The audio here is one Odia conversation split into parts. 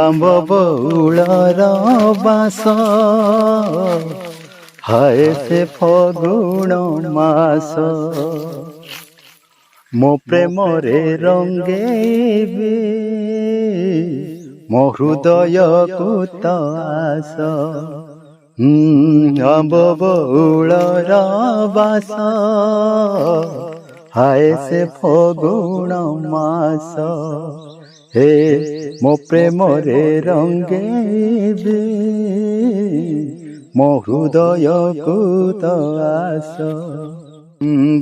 ଆମ୍ବ ବଉଳର ବାସ ହାୟ ସେ ଫଗୁଣ ମାସ ମୋ ପ୍ରେମରେ ରଙ୍ଗେଇବି ମୋ ହୃଦୟକୁ ତ ଆସ ଆମ୍ବ ବଉଳର ବାସ ହାୟ ସେ ଫଗୁଣ ମାସ ହେ ମୋ ପ୍ରେମରେ ରଙ୍ଗେଇବି ମୋ ହୃଦୟକୁ ତ ଆସ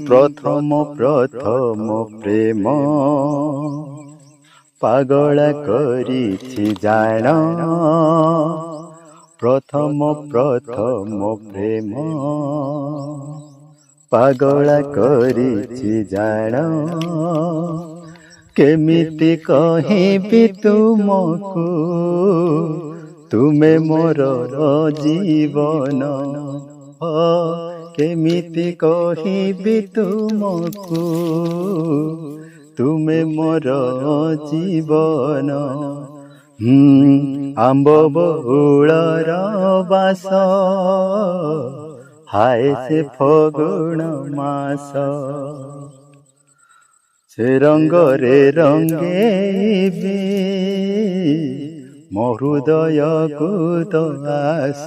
ପ୍ରଥମ ପ୍ରେମ ପାଗଳ କରିଛି ଜାଣ ପ୍ରଥମ ପ୍ରେମ ପାଗଳ କରିଛି ଜାଣ କେମିତି କହିବି ତୁମକୁ ତୁମେ ମୋର ଜୀବନ କେମିତି କହିବି ତୁମକୁ ତୁମେ ମୋର ଜୀବନ ଆମ୍ବ ବଉଳର ବାସ ହାୟ ସେ ଫଗୁଣ ମାସ ସେ ରଙ୍ଗରେ ରଙ୍ଗେଇବି ମୋ ହୃଦୟକୁ ତ ଆସ।